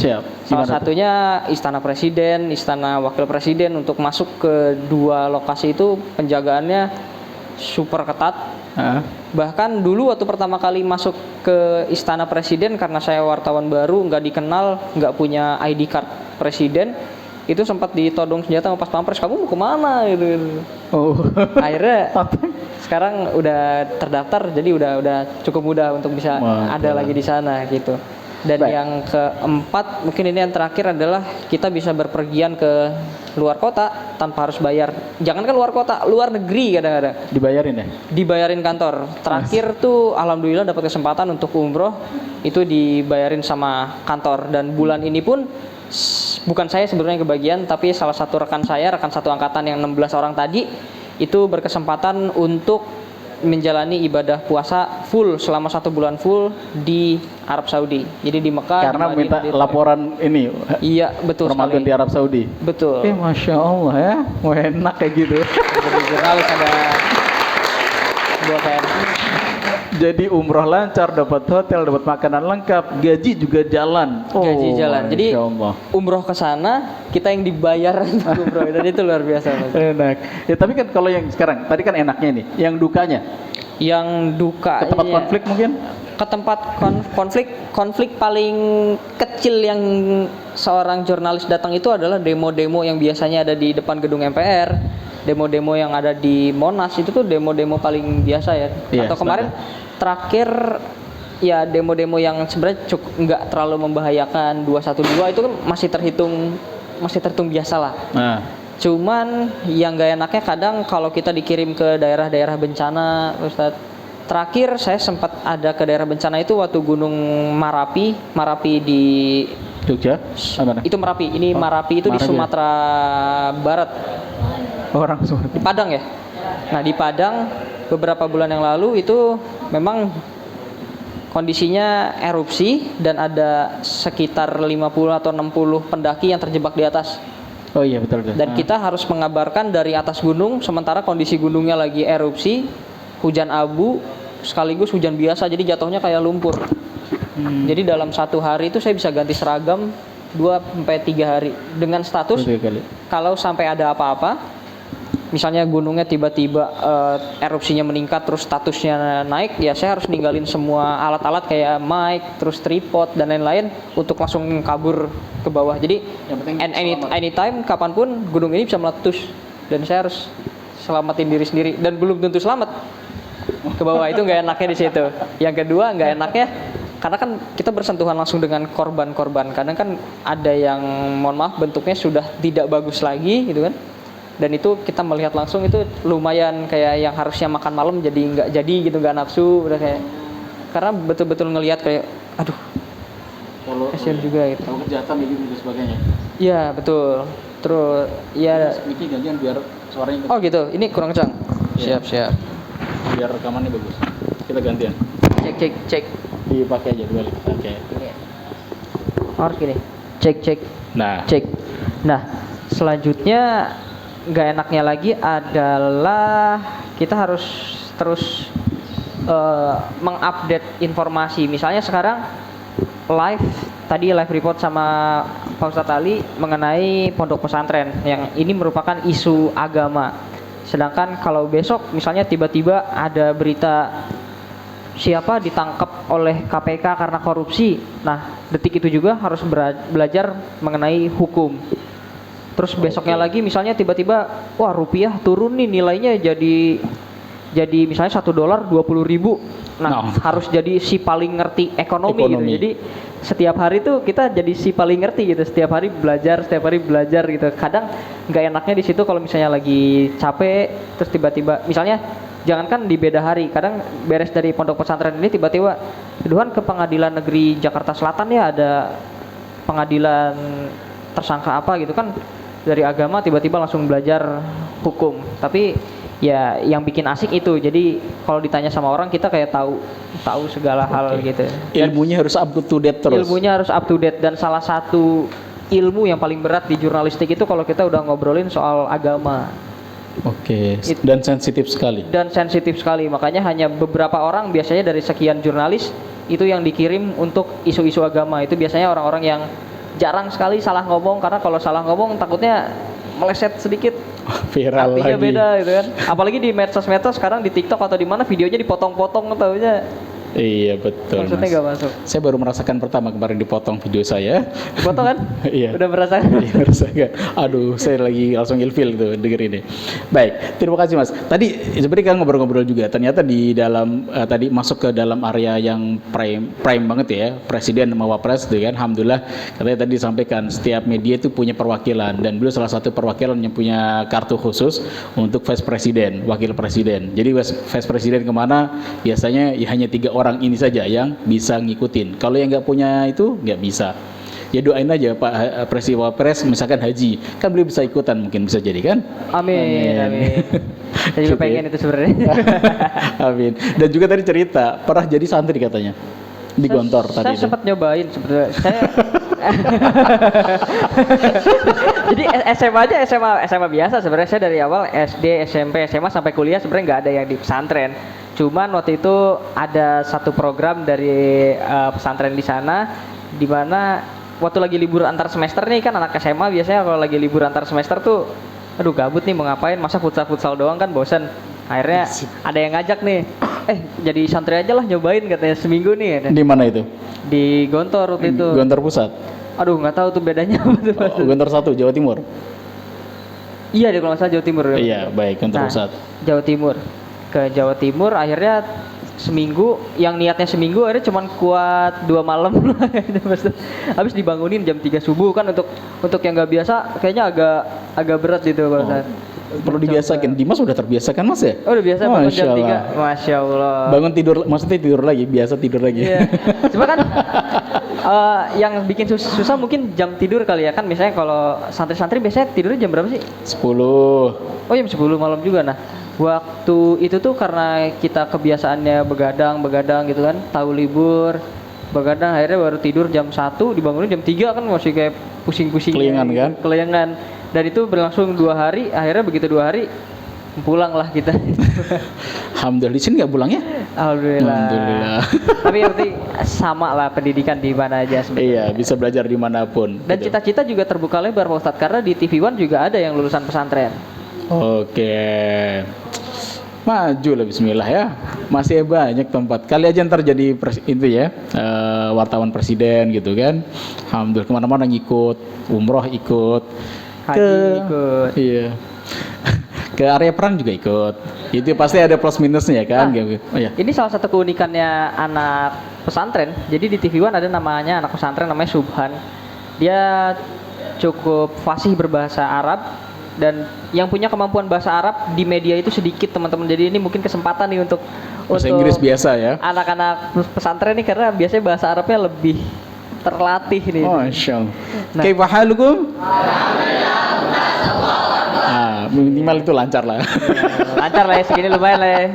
Siap. Salah Gimana tuh? satunya Istana Presiden, Istana Wakil Presiden. Untuk masuk ke dua lokasi itu penjagaannya super ketat. Ah, Bahkan dulu waktu pertama kali masuk ke Istana Presiden, karena saya wartawan baru, nggak dikenal, nggak punya ID card presiden, itu sempat ditodong senjata sama pas pampres, kamu mau kemana gitu. oh. Akhirnya sekarang udah terdaftar, jadi udah cukup mudah untuk bisa Mantap. ada lagi di sana gitu. Dan Baik. yang keempat, mungkin ini yang terakhir, adalah kita bisa berpergian ke luar kota tanpa harus bayar. Jangan kan luar kota, luar negeri kadang-kadang Dibayarin ya? dibayarin kantor. Terakhir tuh alhamdulillah dapat kesempatan untuk umroh, itu dibayarin sama kantor. Dan bulan ini pun bukan saya sebenarnya kebagian, tapi salah satu rekan saya, rekan satu angkatan yang 16 orang tadi, itu berkesempatan untuk menjalani ibadah puasa full selama 1 bulan full di Arab Saudi. Jadi di Mekah. Karena di minta Madinah, laporan ini Iya betul Ramadan sekali. di Arab Saudi. Betul. Masya Allah ya, wah enak kayak gitu. Jadi jurnalis ada buat kayak Jadi umroh lancar, dapat hotel, dapat makanan lengkap, gaji juga jalan. gaji jalan. Jadi Masya Allah. umroh ke sana, kita yang dibayar untuk umroh. Dan itu luar biasa, Mas. Enak. Ya tapi kan kalau yang sekarang, tadi kan enaknya nih, yang dukanya Yang duka ke tempat konflik mungkin? ke tempat konflik paling kecil yang seorang jurnalis datang itu adalah demo-demo yang biasanya ada di depan gedung MPR, demo-demo yang ada di Monas, itu tuh demo-demo paling biasa ya. Iya, Atau kemarin terakhir ya demo-demo yang sebenarnya cukup nggak terlalu membahayakan, 212 itu kan masih terhitung biasa lah. Nah, Cuman yang gak enaknya kadang kalau kita dikirim ke daerah-daerah bencana, Ustadz. Terakhir saya sempat ada ke daerah bencana itu waktu Gunung Marapi di Jogja? Mana? itu Merapi. Ini Marapi itu di Marapi ya? Sumatera Barat, Orang semua. di Padang ya. Nah, di Padang beberapa bulan yang lalu itu memang kondisinya erupsi dan ada sekitar 50 atau 60 pendaki yang terjebak di atas. Oh iya betul betul. Dan kita harus mengabarkan dari atas gunung, sementara kondisi gunungnya lagi erupsi, hujan abu, sekaligus hujan biasa, jadi jatuhnya kayak lumpur. Jadi dalam 1 hari itu saya bisa ganti seragam 2-3 hari dengan status Betul kali. kalau sampai ada apa-apa, misalnya gunungnya tiba-tiba erupsinya meningkat terus statusnya naik, ya saya harus ninggalin semua alat-alat kayak mic, terus tripod dan lain-lain untuk langsung kabur ke bawah. Jadi Yang penting anytime kapanpun gunung ini bisa meletus dan saya harus selamatin diri sendiri, dan belum tentu selamat ke bawah. Itu nggak enaknya di situ. Yang kedua nggak enaknya karena kan kita bersentuhan langsung dengan korban-korban. Kadang kan ada yang mohon maaf bentuknya sudah tidak bagus lagi gitu kan. Dan itu kita melihat langsung itu lumayan kayak yang harusnya makan malam jadi nggak jadi gitu, nggak nafsu udah kayak, karena betul-betul ngelihat kayak aduh kasihan juga gitu. Kalau kejahatan gitu dan sebagainya. Iya betul. Terus ya Miki gantian biar suaranya oh gitu. Ini kurang kencang. Iya. Siap. biar rekamannya bagus. Kita gantian. Cek. Dipakai aja dua. Oke. Harus gini. Cek. Nah, Cek. Nah, selanjutnya nggak enaknya lagi adalah kita harus terus mengupdate informasi. Misalnya sekarang tadi live report sama Pak Ustadz Ali mengenai pondok pesantren yang ini merupakan isu agama. Sedangkan kalau besok misalnya tiba-tiba ada berita siapa ditangkap oleh KPK karena korupsi, nah detik itu juga harus belajar mengenai hukum. Terus besoknya lagi misalnya tiba-tiba wah rupiah turun nih nilainya jadi misalnya $1 20.000. Nah, harus jadi si paling ngerti ekonomi gitu. Jadi setiap hari tuh kita jadi si paling ngerti gitu. Setiap hari belajar gitu. Kadang nggak enaknya di situ kalau misalnya lagi capek terus tiba-tiba misalnya jangankan di beda hari, kadang beres dari pondok pesantren ini tiba-tiba tuduhan ke Pengadilan Negeri Jakarta Selatan ya, ada pengadilan tersangka apa gitu kan dari agama, tiba-tiba langsung belajar hukum. Tapi ya yang bikin asik itu, jadi kalau ditanya sama orang kita kayak tahu segala hal gitu. Dan ilmunya harus up to date terus. ilmunya harus up to date, dan salah satu ilmu yang paling berat di jurnalistik itu kalau kita udah ngobrolin soal agama. Oke. Dan sensitif sekali. Makanya hanya beberapa orang biasanya dari sekian jurnalis itu yang dikirim untuk isu-isu agama. Itu biasanya orang-orang yang jarang sekali salah ngomong, karena kalau salah ngomong takutnya meleset sedikit Viral artinya lagi. beda gitu kan. Apalagi di medsos-medsos sekarang, di TikTok atau di mana videonya dipotong-potong, taunya Iya betul maksudnya Mas. nggak masuk. Saya baru merasakan pertama kemarin dipotong video saya. Dipotong kan? Iya. Udah merasa. Iya, merasakan. Aduh, saya lagi langsung ilfil tuh denger ini. Baik, terima kasih Mas. Tadi sebenarnya kan ngobrol-ngobrol juga. Ternyata di dalam tadi masuk ke dalam area yang prime banget ya, Presiden sama Wapres gitu kan. Alhamdulillah katanya tadi disampaikan setiap media itu punya perwakilan, dan beliau salah satu perwakilan yang punya kartu khusus untuk Vice Presiden, Wakil Presiden. Jadi Vice Presiden kemana biasanya ya hanya 3 orang ini saja yang bisa ngikutin. Kalau yang nggak punya itu nggak bisa. Ya doain aja Pak Presiden Wapres misalkan haji, kan beliau bisa ikutan, mungkin bisa jadi kan? Amin. Saya juga Gitu ya. pengen itu sebenarnya. Amin. Dan juga tadi cerita pernah jadi santri katanya di Gontor Saya tadi itu. sempat nyobain sebetulnya. Saya jadi SMA aja, SMA biasa sebenarnya. Saya dari awal SD, SMP, SMA sampai kuliah sebenarnya nggak ada yang di pesantren. Cuman waktu itu ada satu program dari pesantren di sana, di mana waktu lagi libur antar semester nih, kan anak SMA biasanya kalau lagi libur antar semester tuh, aduh gabut nih mau ngapain, masa futsal doang kan bosan. Akhirnya ada yang ngajak nih, jadi santri aja lah, nyobain katanya seminggu nih. Di mana itu? Di Gontor waktu itu. Gontor Pusat. Aduh nggak tahu tuh bedanya apa tuh. Oh, Gontor 1 Jawa Timur. Iya deh kalau nggak salah Jawa Timur. Iya, baik, Gontor Pusat. Jawa Timur. Ke Jawa Timur akhirnya seminggu, yang niatnya seminggu akhirnya cuman kuat 2 malam. Habis dibangunin jam 3 subuh kan, untuk yang nggak biasa kayaknya agak berat gitu Pak Ustaz. Perlu dibiasakan. Dimas udah terbiasa kan Mas ya? Oh udah biasa bangun jam 3. Allah. Masya Allah. Bangun tidur, maksudnya tidur lagi, biasa tidur lagi. Iya. Cuma kan yang bikin susah mungkin jam tidur kali ya kan. Misalnya kalau santri-santri biasanya tidurnya jam berapa sih? 10. Oh jam 10 malam juga. Nah waktu itu tuh karena kita kebiasaannya begadang gitu kan, tahu libur, begadang, akhirnya baru tidur jam 1, dibangunin jam 3 kan masih kayak pusing-pusing. Kelingan kan? Kelingan. Dan itu berlangsung 2 hari, akhirnya begitu 2 hari pulanglah kita. Alhamdulillah, di sini nggak pulangnya? Alhamdulillah. Tapi yang penting sama lah pendidikan di mana aja sebenarnya. Iya, bisa belajar dimanapun. Dan gitu. cita-cita juga terbuka lebar Pak Ustadz, karena di TV One juga ada yang lulusan pesantren. Oke. Maju lah bismillah ya. Masih banyak tempat. Kali aja ntar jadi itu ya, wartawan presiden gitu kan. Alhamdulillah kemana-mana ngikut, umroh ikut, Haji ikut. Iya. Ke area perang juga ikut. Itu pasti ada plus minusnya kan. Oh, ya. Ini salah satu keunikannya anak pesantren. Jadi di TV One ada namanya anak pesantren, namanya Subhan. Dia cukup fasih berbahasa Arab, dan yang punya kemampuan bahasa Arab di media itu sedikit teman-teman. Jadi ini mungkin kesempatan nih untuk Bahasa Inggris biasa ya. anak-anak pesantren nih, karena biasanya bahasa Arabnya lebih terlatih nih. Oh, Masya Allah. Nah. Kaifa halukum? Minimal itu lancar lah. Lancar lah ya, segini lumayan lah ya.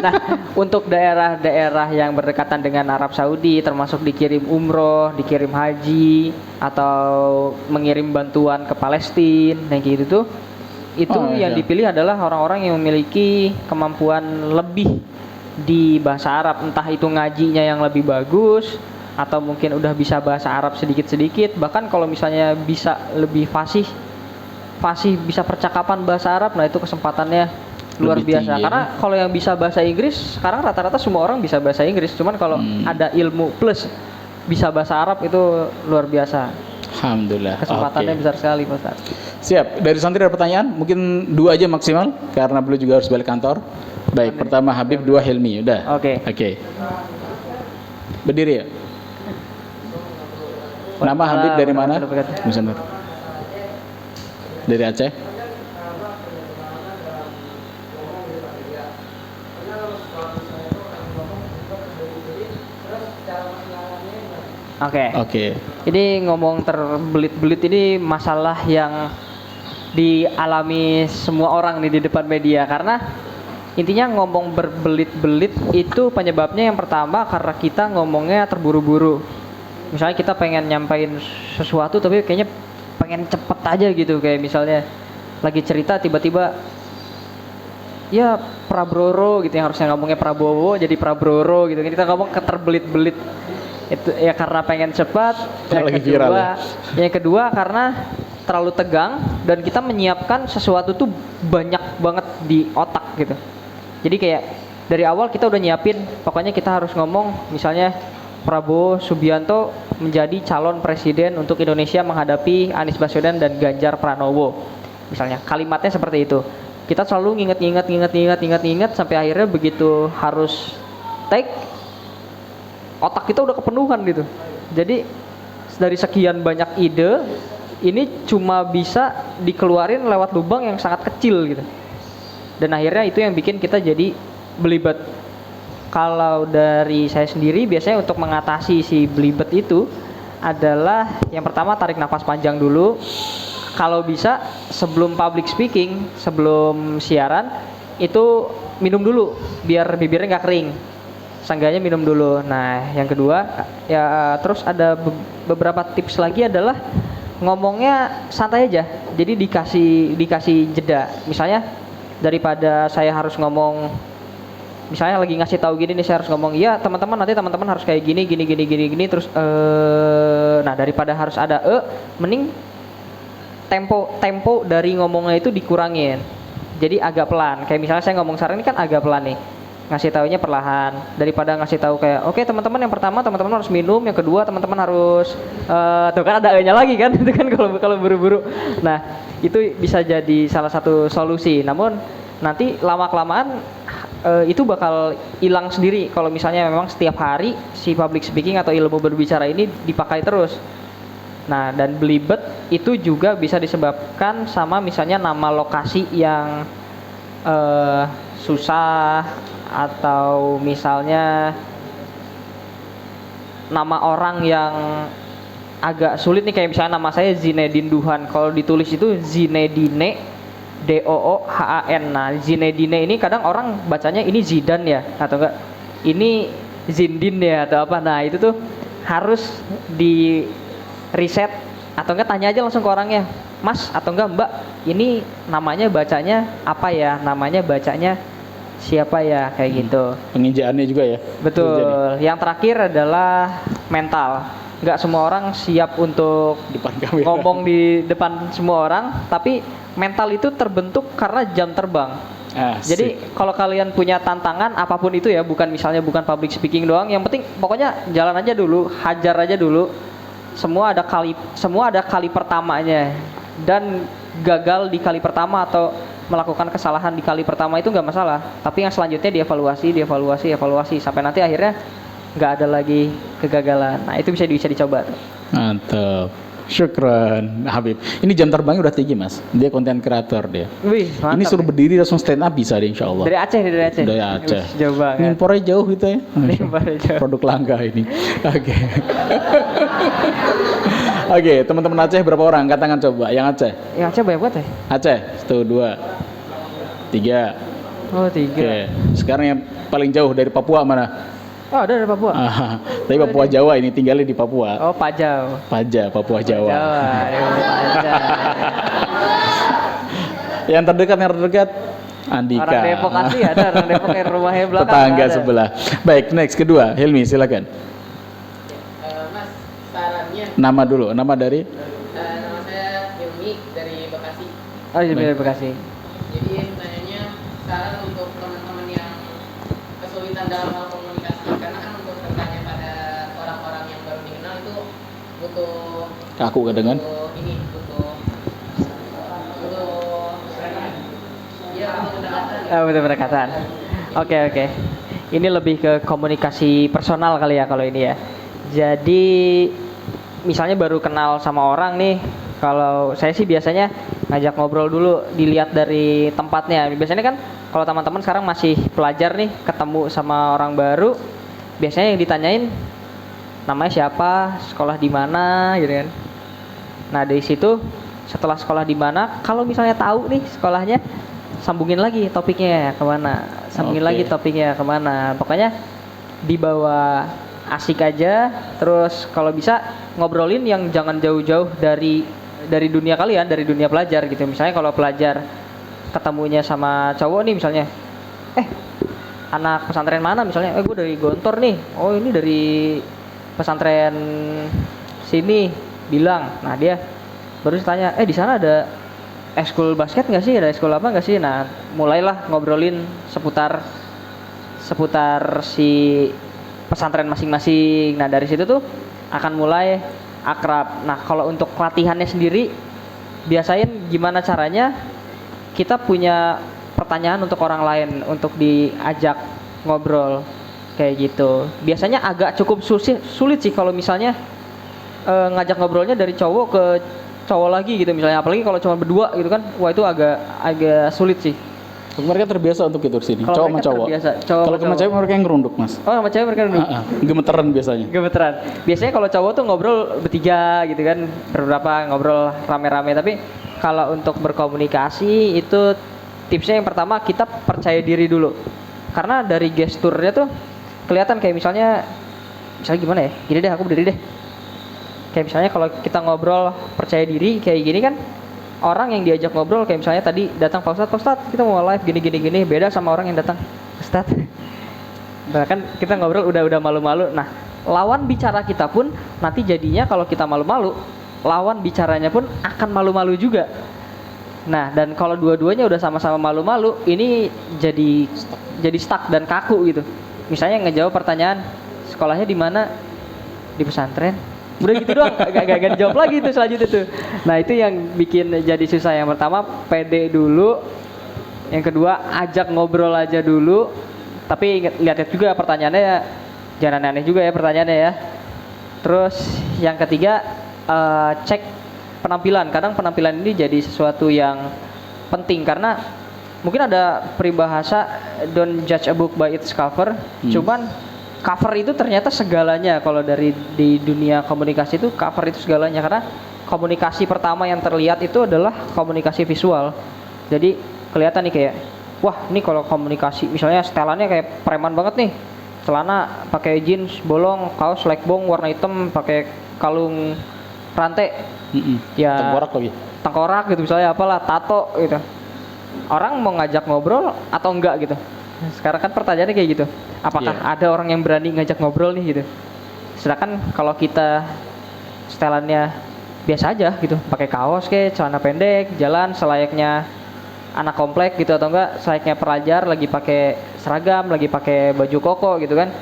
Nah, untuk daerah-daerah yang berdekatan dengan Arab Saudi, termasuk dikirim umroh, dikirim haji, atau mengirim bantuan ke Palestina, yang gitu tuh, itu yang iya. dipilih adalah orang-orang yang memiliki kemampuan lebih di bahasa Arab, entah itu ngajinya yang lebih bagus, atau mungkin udah bisa bahasa Arab sedikit-sedikit, bahkan kalau misalnya bisa lebih fasih bisa percakapan bahasa Arab, nah itu kesempatannya luar Lebih biasa. tinggi, Karena kalau yang bisa bahasa Inggris, sekarang rata-rata semua orang bisa bahasa Inggris, cuman kalau ada ilmu plus bisa bahasa Arab itu luar biasa. Alhamdulillah. Kesempatannya Oke. besar sekali Pak Ustaz. Siap. Dari santri ada pertanyaan? Mungkin 2 aja maksimal karena beliau juga harus balik kantor. Baik, pertama Habib, 2 Hilmi. Udah. Oke. Berdiri ya. Nama Habib dari mana? Nusantara. Dari Aceh. Oke. Ini ngomong terbelit-belit, ini masalah yang dialami semua orang nih di depan media, karena intinya ngomong berbelit-belit itu penyebabnya yang pertama karena kita ngomongnya terburu-buru. Misalnya kita pengen nyampain sesuatu tapi kayaknya pengen cepet aja gitu, kayak misalnya lagi cerita tiba-tiba ya Prabroro gitu, yang harusnya ngomongnya Prabowo jadi Prabroro gitu, kita ngomong keterbelit-belit. Itu ya karena pengen cepat. Lagi viral ya. Yang kedua karena terlalu tegang dan kita menyiapkan sesuatu tuh banyak banget di otak gitu. Jadi kayak dari awal kita udah nyiapin, pokoknya kita harus ngomong misalnya Prabowo Subianto menjadi calon presiden untuk Indonesia menghadapi Anies Baswedan dan Ganjar Pranowo. Misalnya kalimatnya seperti itu. Kita selalu nginget sampai akhirnya begitu harus take, otak kita udah kepenuhan gitu. Jadi dari sekian banyak ide, ini cuma bisa dikeluarin lewat lubang yang sangat kecil gitu. Dan akhirnya itu yang bikin kita jadi belibet. Kalau dari saya sendiri biasanya untuk mengatasi si belibet itu adalah yang pertama tarik nafas panjang dulu. Kalau bisa sebelum public speaking, sebelum siaran itu minum dulu biar bibirnya nggak kering. Seenggaknya minum dulu. Nah, yang kedua ya terus ada beberapa tips lagi adalah ngomongnya santai aja. Jadi dikasih jeda. Misalnya daripada saya harus ngomong, misalnya lagi ngasih tahu gini nih, saya harus ngomong ya teman-teman, nanti teman-teman harus kayak gini terus nah daripada harus ada mending tempo dari ngomongnya itu dikurangin. Jadi agak pelan. Kayak misalnya saya ngomong sekarang ini kan agak pelan nih. Ngasih taunya perlahan daripada ngasih tahu kayak oke teman-teman, yang pertama teman-teman harus minum, yang kedua teman-teman harus tuh kan ada nya lagi kan itu kan kalau buru-buru. Nah itu bisa jadi salah satu solusi, namun nanti lama-kelamaan itu bakal hilang sendiri kalau misalnya memang setiap hari si public speaking atau ilmu berbicara ini dipakai terus. Nah dan belibet itu juga bisa disebabkan sama misalnya nama lokasi yang susah, atau misalnya nama orang yang agak sulit nih, kayak misalnya nama saya Zinedine Duhan, kalau ditulis itu Zinedine Doohan. Nah Zinedine ini kadang orang bacanya ini Zidane ya, atau enggak ini Zindin ya atau apa. Nah itu tuh harus di reset, atau enggak tanya aja langsung ke orangnya, Mas atau enggak Mbak, ini namanya bacanya apa ya, namanya bacanya siapa ya, kayak gitu. Penginjaannya juga ya. Betul. Yang terakhir adalah mental. Nggak semua orang siap untuk Depan kamera. ngomong di depan semua orang, tapi mental itu terbentuk karena jam terbang. Jadi kalau kalian punya tantangan apapun itu ya, bukan public speaking doang, yang penting pokoknya jalan aja dulu, hajar aja dulu. Semua ada kali pertamanya, dan gagal di kali pertama atau melakukan kesalahan di kali pertama itu nggak masalah, tapi yang selanjutnya dievaluasi sampai nanti akhirnya nggak ada lagi kegagalan. Nah itu bisa dicoba. Mantap. Syukran Habib. Ini jam terbangnya udah tinggi mas. Dia konten kreator dia. Wih, mantap. Ini suruh berdiri langsung stand up bisa deh insya Allah. Dari Aceh. Dari Aceh. Jauh banget. Ngimpornya jauh gitu ya. Ngimpornya jauh. Produk langka ini. Oke. Oke, teman-teman Aceh berapa orang? Angkat tangan coba. Yang Aceh. Yang Aceh banyak banget ya? Aceh. 1, 2, 3. Oh 3. Oke. Sekarang yang paling jauh dari Papua mana? Oh ada dari Papua. Tapi Papua Jawa ini tinggalnya di Papua. Oh Pajau. Papua Jawa. Pajau. Yang terdekat Andika. Orang Depok asli ada, orang Depok yang rumahnya belakang. Tetangga ada. sebelah. Baik, next kedua, Hilmi silakan. Mas, sarannya. Nama dulu, nama dari? Nama saya Hilmi dari Bekasi. Oh dari Bekasi. Jadi pertanyaannya, saran untuk teman-teman yang kesulitan dalam hal komunikasi, karena kan untuk bertanya pada orang-orang yang baru dikenal itu butuh Kaku kedengan. butuh Pendekatan. Oke. Ini lebih ke komunikasi personal kali ya kalau ini ya. Jadi misalnya baru kenal sama orang nih, kalau saya sih biasanya ngajak ngobrol dulu, dilihat dari tempatnya. Biasanya kan kalau teman-teman sekarang masih pelajar nih, ketemu sama orang baru, biasanya yang ditanyain namanya siapa, sekolah di mana gitu kan. Nah dari situ setelah sekolah di mana, kalau misalnya tahu nih sekolahnya, sambungin lagi topiknya kemana, pokoknya dibawa asik aja. Terus kalau bisa ngobrolin yang jangan jauh-jauh dari dunia kalian, dari dunia pelajar gitu. Misalnya kalau pelajar ketemunya sama cowok nih misalnya, anak pesantren mana misalnya, gue dari Gontor nih, oh ini dari pesantren sini bilang, nah dia baru tanya, di sana ada ekskul basket nggak sih, ada ekskul apa nggak sih? Nah mulailah ngobrolin seputar si pesantren masing-masing. Nah dari situ tuh akan mulai akrab. Nah kalau untuk latihannya sendiri, biasain gimana caranya kita punya pertanyaan untuk orang lain untuk diajak ngobrol kayak gitu. Biasanya agak cukup sulit sih kalau misalnya ngajak ngobrolnya dari cowok ke cowok lagi gitu misalnya, apalagi kalau cuma berdua gitu kan, wah itu agak sulit sih. Mereka terbiasa untuk itu di sini. Kalau Cowok sama mereka cowok. terbiasa, cowok Kalau sama sama cowok. cewek mereka yang ngerunduk, Mas. Oh sama cewek mereka dulu. Gemeteran biasanya. Gemeteran. Biasanya kalau cowok tuh ngobrol bertiga gitu kan, beberapa ngobrol rame-rame. Tapi kalau untuk berkomunikasi itu tipsnya yang pertama kita percaya diri dulu. Karena dari gesturnya tuh kelihatan kayak misalnya gimana ya? Gini deh, aku berdiri deh. Kayak misalnya kalau kita ngobrol percaya diri kayak gini kan, orang yang diajak ngobrol kayak misalnya tadi datang Pak Ustadz kita mau live gini beda sama orang yang datang Ustadz. Bahkan kita ngobrol udah malu-malu. Nah, lawan bicara kita pun nanti jadinya kalau kita malu-malu, lawan bicaranya pun akan malu-malu juga. Nah, dan kalau dua-duanya udah sama-sama malu-malu, ini jadi stuck dan kaku gitu. Misalnya ngejawab pertanyaan, sekolahnya di mana? Di pesantren. Udah gitu doang, gak dijawab lagi tuh selanjutnya tuh. Nah itu yang bikin jadi susah. Yang pertama pede dulu, yang kedua ajak ngobrol aja dulu. Tapi lihat juga pertanyaannya ya, jangan aneh juga ya pertanyaannya ya. Terus yang ketiga cek penampilan. Kadang penampilan ini jadi sesuatu yang penting karena mungkin ada peribahasa don't judge a book by its cover. Cuman cover itu ternyata segalanya. Kalau di dunia komunikasi itu cover itu segalanya, karena komunikasi pertama yang terlihat itu adalah komunikasi visual. Jadi kelihatan nih kayak, wah ini kalau komunikasi misalnya setelannya kayak preman banget nih, celana pakai jeans bolong, kaos lekbong warna hitam, pakai kalung rantai, ya tengkorak gitu misalnya, apalah tato gitu. Orang mau ngajak ngobrol atau enggak gitu. Sekarang kan pertanyaannya kayak gitu, apakah ada orang yang berani ngajak ngobrol nih gitu. Sedangkan kalau kita setelannya biasa aja gitu, pakai kaos kayak celana pendek, jalan selayaknya anak komplek gitu, atau enggak selayaknya pelajar lagi pakai seragam, lagi pakai baju koko gitu kan,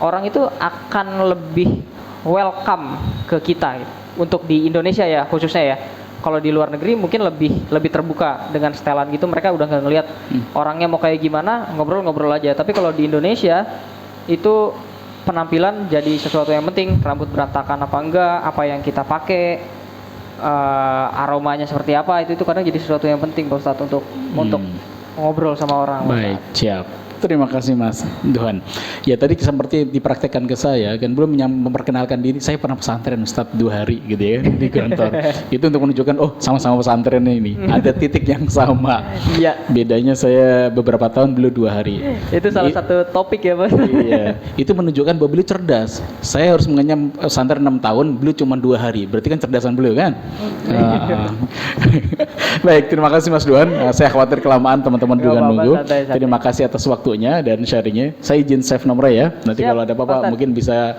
orang itu akan lebih welcome ke kita gitu. Untuk di Indonesia ya khususnya ya. Kalau di luar negeri mungkin lebih terbuka dengan setelan gitu, mereka udah nggak ngelihat orangnya mau kayak gimana, ngobrol-ngobrol aja. Tapi kalau di Indonesia itu penampilan jadi sesuatu yang penting, rambut berantakan apa enggak, apa yang kita pakai, aromanya seperti apa, itu kadang jadi sesuatu yang penting Pak Ustadz untuk ngobrol sama orang. Baik, siap. Terima kasih Mas Duhan. Ya tadi seperti dipraktekkan ke saya kan, belum memperkenalkan diri, saya pernah pesantren Ustadz 2 hari gitu ya di kantor. Itu untuk menunjukkan sama-sama pesantren ini. Ada titik yang sama. Iya. Bedanya saya beberapa tahun, beliau 2 hari. Itu salah satu topik ya Mas. Iya. Itu menunjukkan bahwa beliau cerdas. Saya harus mengenyam pesantren 6 tahun, beliau cuma 2 hari. Berarti kan cerdasan beliau kan? Baik, terima kasih Mas Duhan. Saya khawatir kelamaan teman-teman juga nunggu. Terima kasih atas waktunya dan sharingnya. Saya izin save nomornya ya. Nanti kalau ada apa-apa mungkin bisa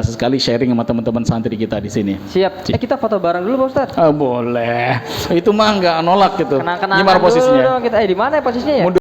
sesekali sharing sama teman-teman santri kita di sini. Siap. Kita foto bareng dulu Pak Ustadz. Boleh. Itu mah nggak nolak gitu. Kenang-kenangan Gimana posisinya? dulu dong kita. Di mana ya posisinya ya?